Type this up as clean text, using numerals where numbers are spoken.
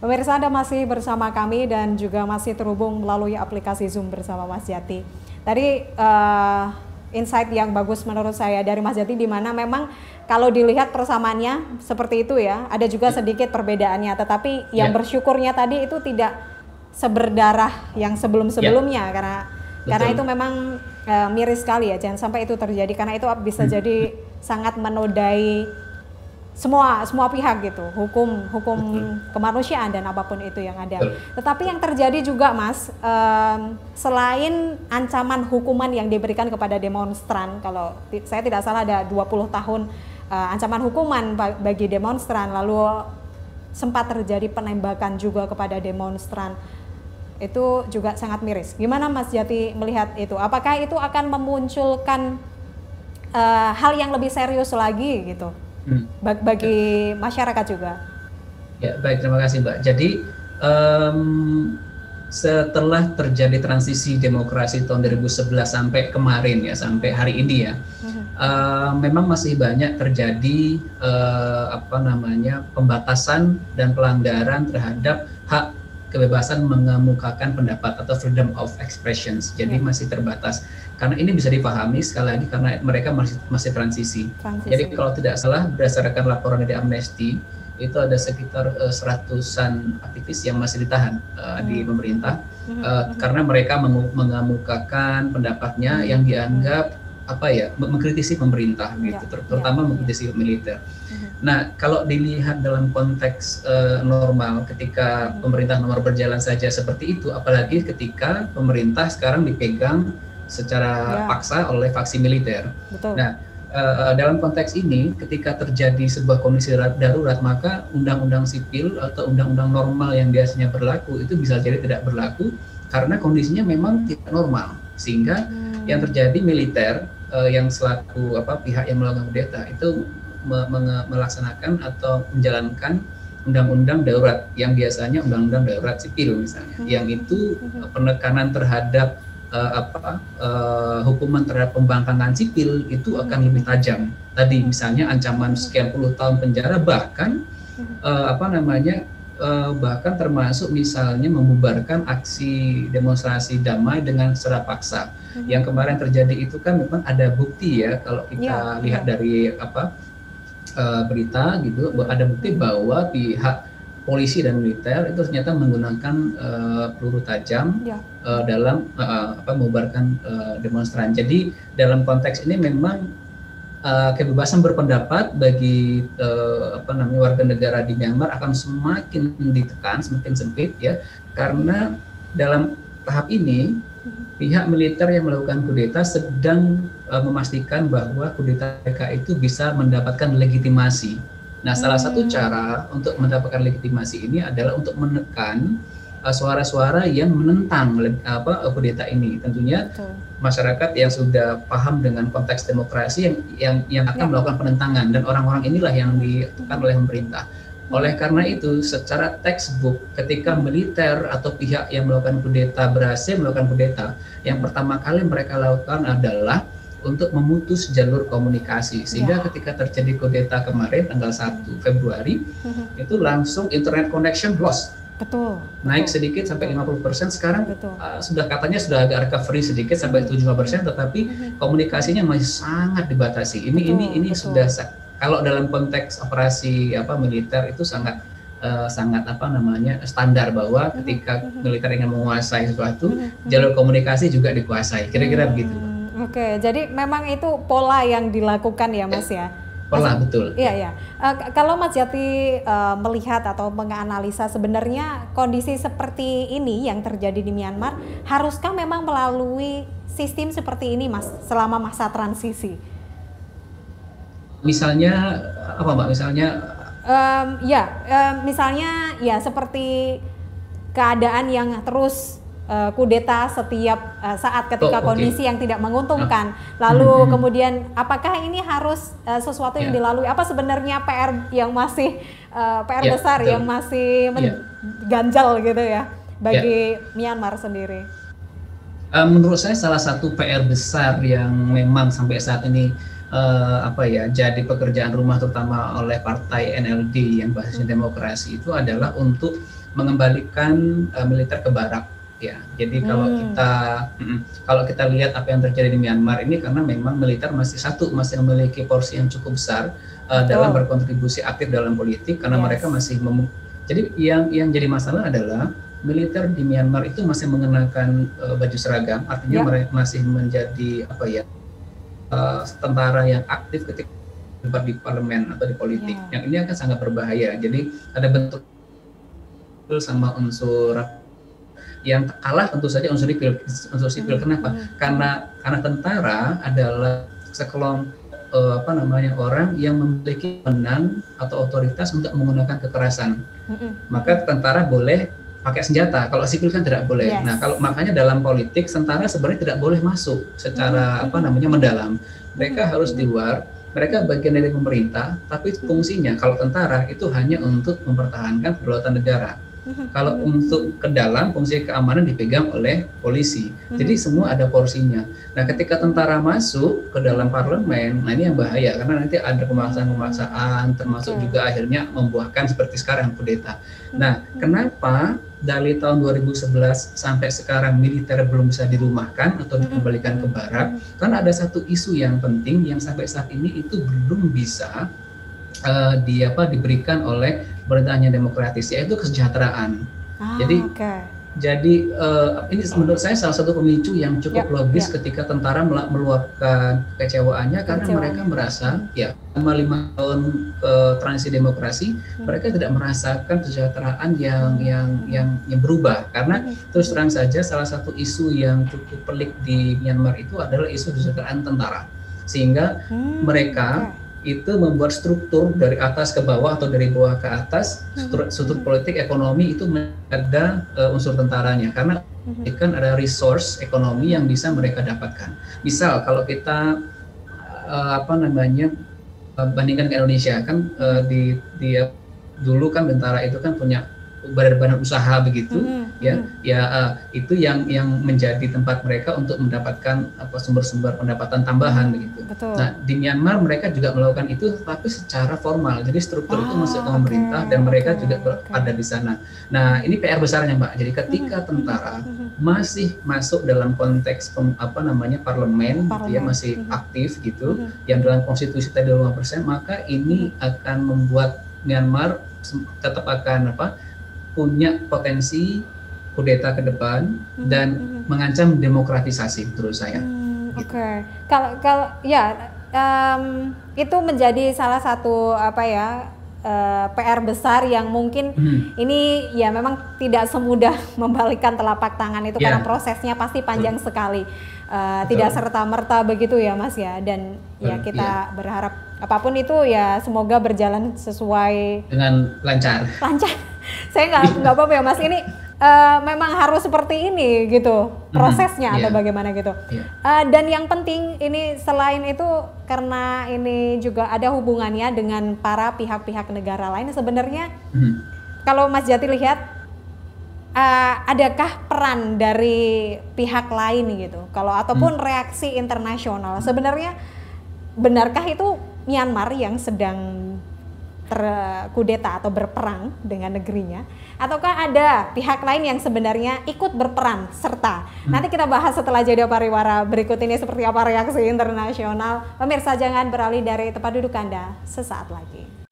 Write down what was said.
Pemirsa, Anda masih bersama kami dan juga masih terhubung melalui aplikasi Zoom bersama Mas Jati. Tadi insight yang bagus menurut saya dari Mas Jati, di mana memang kalau dilihat persamaannya seperti itu ya, ada juga sedikit perbedaannya, tetapi yang bersyukurnya tadi itu tidak seberdarah yang sebelum-sebelumnya, karena itu memang miris sekali ya, jangan sampai itu terjadi, karena itu bisa jadi sangat menodai semua pihak gitu, hukum kemanusiaan dan apapun itu yang ada. Tetapi yang terjadi juga, Mas, selain ancaman hukuman yang diberikan kepada demonstran, kalau saya tidak salah ada 20 tahun ancaman hukuman bagi demonstran, lalu sempat terjadi penembakan juga kepada demonstran, itu juga sangat miris. Gimana Mas Jati melihat itu? Apakah itu akan memunculkan hal yang lebih serius lagi gitu bagi masyarakat juga? Ya, baik, terima kasih Mbak. Jadi setelah terjadi transisi demokrasi tahun 2011 sampai kemarin ya, sampai hari ini ya, memang masih banyak terjadi pembatasan dan pelanggaran terhadap hak kebebasan mengemukakan pendapat atau freedom of expressions. Jadi masih terbatas. Karena ini bisa dipahami sekali lagi karena mereka masih transisi. Jadi kalau tidak salah berdasarkan laporan dari Amnesty itu ada sekitar 100-an aktivis yang masih ditahan di pemerintah karena mereka mengemukakan pendapatnya yang dianggap mengkritisi pemerintah gitu, terutama mengkritisi militer. Nah, kalau dilihat dalam konteks normal, ketika pemerintah nomor berjalan saja seperti itu, apalagi ketika pemerintah sekarang dipegang secara paksa oleh faksi militer. Betul. Nah, dalam konteks ini, ketika terjadi sebuah kondisi darurat, maka undang-undang sipil atau undang-undang normal yang biasanya berlaku itu bisa jadi tidak berlaku karena kondisinya memang tidak normal, sehingga yang terjadi militer yang selaku pihak yang melakukan kudeta itu melaksanakan atau menjalankan undang-undang darurat yang biasanya undang-undang darurat sipil misalnya, yang itu penekanan terhadap hukuman terhadap pembangkangan sipil itu akan lebih tajam. Tadi misalnya ancaman sekian puluh tahun penjara, bahkan bahkan termasuk misalnya membubarkan aksi demonstrasi damai dengan secara paksa. Yang kemarin terjadi itu kan memang ada bukti ya, kalau kita lihat dari berita gitu, ada bukti bahwa pihak polisi dan militer itu ternyata menggunakan peluru tajam dalam membubarkan demonstran. Jadi dalam konteks ini memang kebebasan berpendapat bagi warga negara di Myanmar akan semakin ditekan, semakin sempit ya, karena dalam tahap ini pihak militer yang melakukan kudeta sedang memastikan bahwa kudeta mereka itu bisa mendapatkan legitimasi. Nah, salah satu cara untuk mendapatkan legitimasi ini adalah untuk menekan suara-suara yang menentang kudeta ini. Tentunya masyarakat yang sudah paham dengan konteks demokrasi yang akan melakukan penentangan, dan orang-orang inilah yang ditekan oleh pemerintah. Oleh karena itu, secara textbook, ketika militer atau pihak yang melakukan kudeta berhasil melakukan kudeta, yang pertama kali mereka lakukan adalah untuk memutus jalur komunikasi, sehingga ketika terjadi kudeta kemarin tanggal 1 Februari itu langsung internet connection lost. Naik sedikit sampai 50%, sekarang katanya sudah agak recovery sedikit sampai 75%, tetapi komunikasinya masih sangat dibatasi. Ini sudah kalau dalam konteks operasi militer itu sangat standar bahwa ketika militer ingin menguasai sesuatu, jalur komunikasi juga dikuasai. Kira-kira begitu. Oke, jadi memang itu pola yang dilakukan ya, Mas ya. Pola, betul. Iya. Kalau Mas Jati melihat atau menganalisa sebenarnya kondisi seperti ini yang terjadi di Myanmar, haruskah memang melalui sistem seperti ini, Mas, selama masa transisi? Misalnya apa, Mbak? Misalnya ya seperti keadaan yang terus kudeta setiap saat ketika kondisi yang tidak menguntungkan. Lalu kemudian apakah ini harus sesuatu yang dilalui? Apa sebenarnya PR yang masih besar, yang masih ganjal gitu ya bagi Myanmar sendiri? Menurut saya salah satu PR besar yang memang sampai saat ini jadi pekerjaan rumah terutama oleh partai NLD yang basisnya demokrasi itu adalah untuk mengembalikan militer ke barak. Ya, jadi kalau kita lihat apa yang terjadi di Myanmar ini, karena memang militer masih memiliki porsi yang cukup besar dalam berkontribusi aktif dalam politik, karena mereka masih jadi yang jadi masalah adalah militer di Myanmar itu masih mengenakan baju seragam, artinya mereka masih menjadi tentara yang aktif ketika terlibat di parlemen atau di politik. Yang ini akan sangat berbahaya. Jadi ada bentuk sama unsur yang kalah tentu saja unsur sipil. Kenapa? Karena tentara adalah sekelompok orang yang memiliki wewenang atau otoritas untuk menggunakan kekerasan. Maka tentara boleh pakai senjata, kalau sipil kan tidak boleh. Nah, makanya dalam politik tentara sebenarnya tidak boleh masuk secara mendalam. Mereka harus di luar. Mereka bagian dari pemerintah, tapi fungsinya kalau tentara itu hanya untuk mempertahankan kedaulatan negara. Kalau untuk ke dalam, fungsi keamanan dipegang oleh polisi. Jadi semua ada porsinya. Nah, ketika tentara masuk ke dalam parlemen, nah ini yang bahaya, karena nanti ada pemaksaan-pemaksaan, termasuk juga akhirnya membuahkan seperti sekarang kudeta. Nah, kenapa dari tahun 2011 sampai sekarang militer belum bisa dirumahkan atau dikembalikan ke barak? Karena ada satu isu yang penting yang sampai saat ini itu belum bisa diberikan oleh pemerintahan yang demokratis, yaitu kesejahteraan. Jadi ini menurut saya salah satu pemicu yang cukup logis ketika tentara meluapkan kekecewaannya karena mereka merasa selama 5 tahun transisi demokrasi mereka tidak merasakan kesejahteraan yang berubah, karena terus terang saja salah satu isu yang cukup pelik di Myanmar itu adalah isu kesejahteraan tentara, sehingga mereka itu membuat struktur dari atas ke bawah atau dari bawah ke atas, struktur politik ekonomi itu ada unsur tentaranya, karena kan ada resource ekonomi yang bisa mereka dapatkan. Misal kalau kita bandingkan ke Indonesia kan, dulu kan tentara itu kan punya badan-badan usaha begitu, itu yang menjadi tempat mereka untuk mendapatkan sumber-sumber pendapatan tambahan begitu. Nah, di Myanmar mereka juga melakukan itu, tapi secara formal. Jadi struktur itu masuk ke pemerintah dan mereka juga ada di sana. Nah, ini PR besarnya, Mbak. Jadi ketika tentara masih masuk dalam konteks parlemen, masih aktif gitu, yang dalam konstitusi tadi 5%, maka ini akan membuat Myanmar tetap akan punya potensi kudeta ke depan dan mengancam demokratisasi menurut saya. Kalau itu menjadi salah satu PR besar yang mungkin ini memang tidak semudah membalikkan telapak tangan itu, karena prosesnya pasti panjang sekali. Tidak serta-merta begitu ya Mas ya, dan kita berharap apapun itu semoga berjalan sesuai dengan lancar. Saya nggak apa-apa ya Mas, ini memang harus seperti ini gitu prosesnya atau bagaimana gitu. Dan yang penting ini selain itu, karena ini juga ada hubungannya dengan para pihak-pihak negara lain sebenarnya. Kalau Mas Jati lihat, adakah peran dari pihak lain gitu, kalau ataupun reaksi internasional? Sebenarnya benarkah itu Myanmar yang sedang terkudeta atau berperang dengan negerinya, ataukah ada pihak lain yang sebenarnya ikut berperan serta? Nanti kita bahas setelah jeda pariwara berikut ini seperti apa reaksi internasional. Pemirsa jangan beralih dari tempat duduk Anda, sesaat lagi.